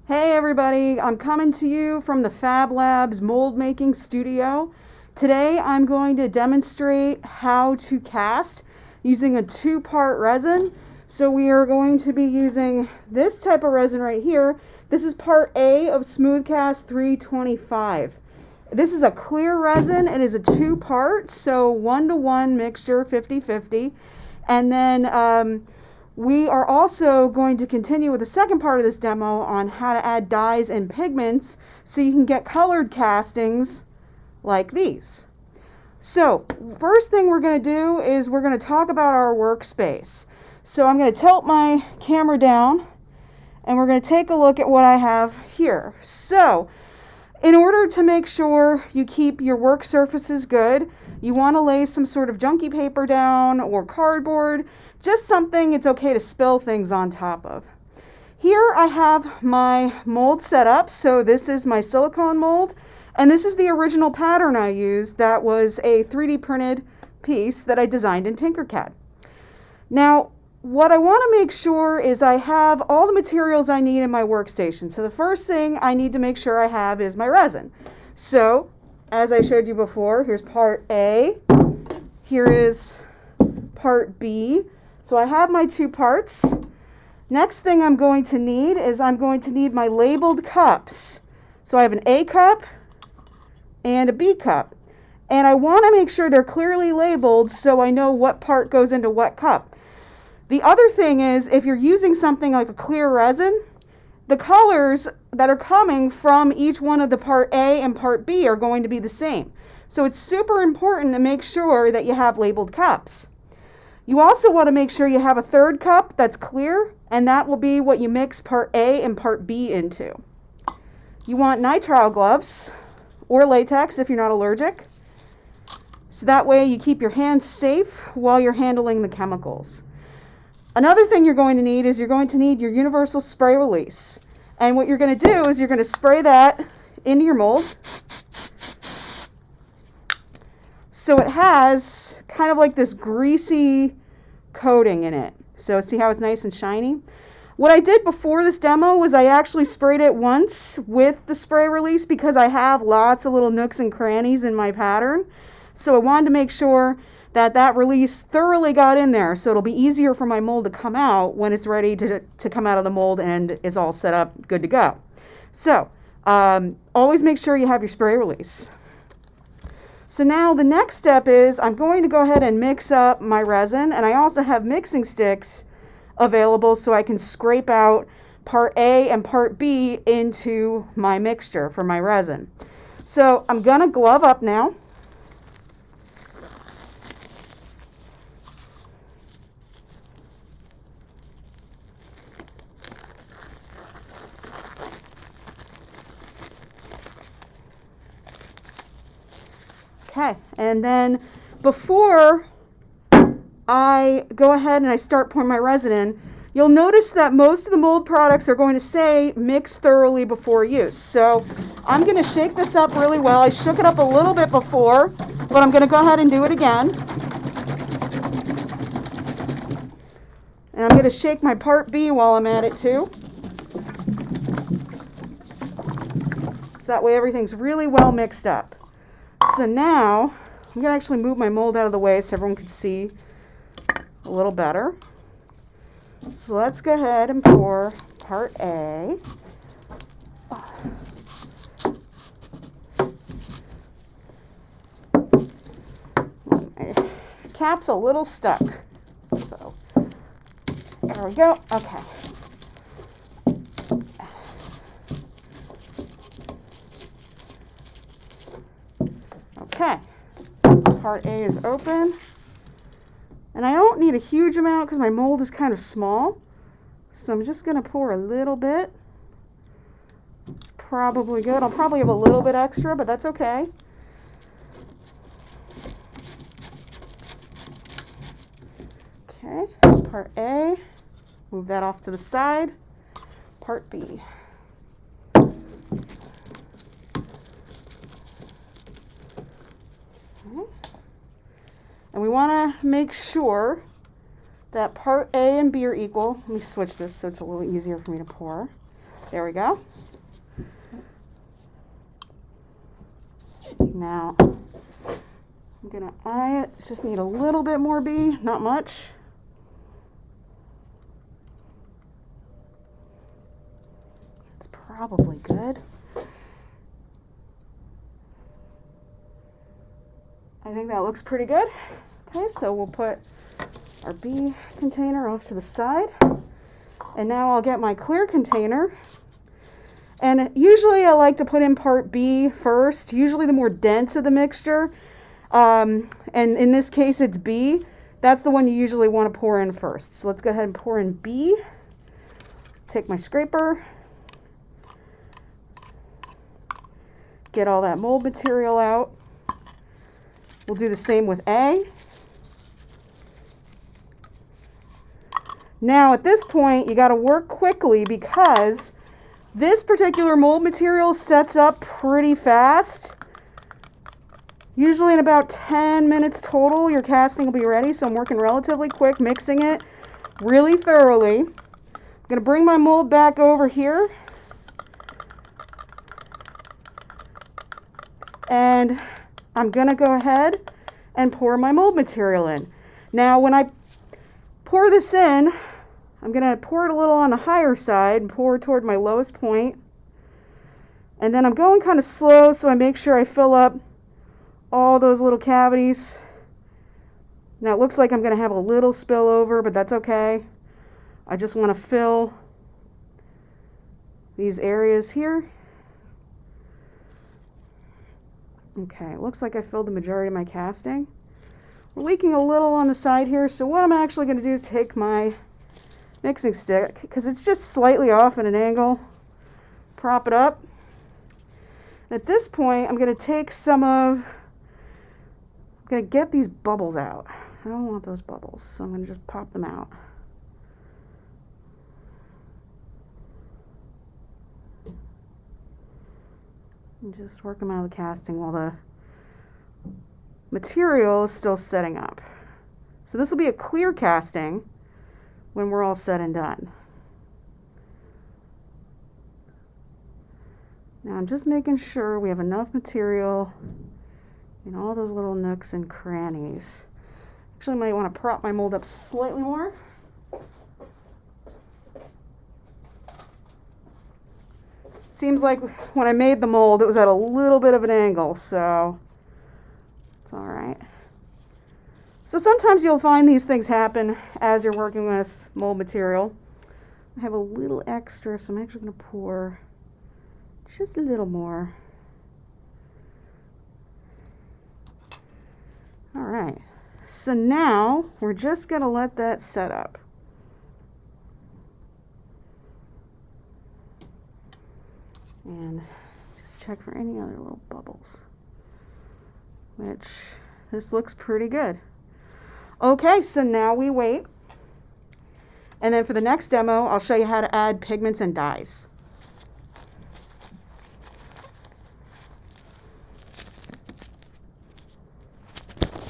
Hey everybody, I'm coming to you from the Fab Labs mold making studio. Today I'm going to demonstrate how to cast using a two-part resin. So we are going to be using this type of resin right here. This is part A of Smoothcast 325. This is a clear resin. It is a two-part, so 1-to-1 mixture, 50-50. And then we are also going to continue with the second part of this demo on how to add dyes and pigments so you can get colored castings like these. So first thing we're going to do is we're going to talk about our workspace. So I'm going to tilt my camera down and we're going to take a look at what I have here. So in order to make sure you keep your work surfaces good, you want to lay some sort of junky paper down or cardboard, just something it's okay to spill things on top of. Here I have my mold set up. So this is my silicone mold, and this is the original pattern I used. That was a 3D printed piece that I designed in Tinkercad. Now, what I want to make sure is I have all the materials I need in my workstation. So the first thing I need to make sure I have is my resin. So as I showed you before, here's part A, here is part B. So I have my two parts. Next thing I'm going to need is I'm going to need my labeled cups. So I have an A cup and a B cup. And I want to make sure they're clearly labeled so I know what part goes into what cup. The other thing is, if you're using something like a clear resin, the colors that are coming from each one of the part A and part B are going to be the same. So it's super important to make sure that you have labeled cups. You also want to make sure you have a third cup that's clear, and that will be what you mix part A and part B into. You want nitrile gloves or latex if you're not allergic. So that way you keep your hands safe while you're handling the chemicals. Another thing you're going to need is you're going to need your universal spray release. And what you're going to do is you're going to spray that into your mold. So it has kind of like this greasy coating in it. So see how it's nice and shiny? What I did before this demo was I actually sprayed it once with the spray release because I have lots of little nooks and crannies in my pattern. So I wanted to make sure that release thoroughly got in there, so it'll be easier for my mold to come out when it's ready to come out of the mold and it's all set up, good to go. So always make sure you have your spray release. So now the next step is I'm going to go ahead and mix up my resin, and I also have mixing sticks available so I can scrape out part A and part B into my mixture for my resin. So I'm going to glove up now. Okay, and then before I go ahead and I start pouring my resin in, you'll notice that most of the mold products are going to say mix thoroughly before use. So I'm going to shake this up really well. I shook it up a little bit before, but I'm going to go ahead and do it again. And I'm going to shake my part B while I'm at it too. So that way everything's really well mixed up. So now I'm going to actually move my mold out of the way so everyone can see a little better. So let's go ahead and pour part A. My cap's a little stuck. So there we go. Okay. Okay, part A is open, and I don't need a huge amount because my mold is kind of small, so I'm just going to pour a little bit. It's probably good. I'll probably have a little bit extra, but that's okay. Okay, here's part A. Move that off to the side. Part B. And we want to make sure that part A and B are equal. Let me switch this so it's a little easier for me to pour. There we go. Now, I'm gonna eye it. Just need a little bit more B, not much. It's probably good. I think that looks pretty good. Okay, so we'll put our B container off to the side. And now I'll get my clear container. And usually I like to put in part B first, usually the more dense of the mixture. And in this case it's B. That's the one you usually want to pour in first. So let's go ahead and pour in B. Take my scraper. Get all that mold material out. We'll do the same with A. Now at this point you got to work quickly because this particular mold material sets up pretty fast. Usually in about 10 minutes total your casting will be ready, so I'm working relatively quick, mixing it really thoroughly. I'm going to bring my mold back over here. And I'm going to go ahead and pour my mold material in. Now when I pour this in, I'm going to pour it a little on the higher side and pour toward my lowest point. And then I'm going kind of slow so I make sure I fill up all those little cavities. Now it looks like I'm going to have a little spillover, but that's okay. I just want to fill these areas here. Okay, it looks like I filled the majority of my casting. We're leaking a little on the side here, so what I'm actually going to do is take my mixing stick, because it's just slightly off at an angle, prop it up. And at this point, I'm going to take I'm going to get these bubbles out. I don't want those bubbles, so I'm going to just pop them out. And just work them out of the casting while the material is still setting up. So this will be a clear casting when we're all said and done. Now I'm just making sure we have enough material in all those little nooks and crannies. Actually, I might want to prop my mold up slightly more. Seems like when I made the mold, it was at a little bit of an angle, so it's all right. So sometimes you'll find these things happen as you're working with mold material. I have a little extra, so I'm actually going to pour just a little more. All right, so now we're just going to let that set up. And just check for any other little bubbles, which this looks pretty good. Okay, so now we wait. And then for the next demo, I'll show you how to add pigments and dyes.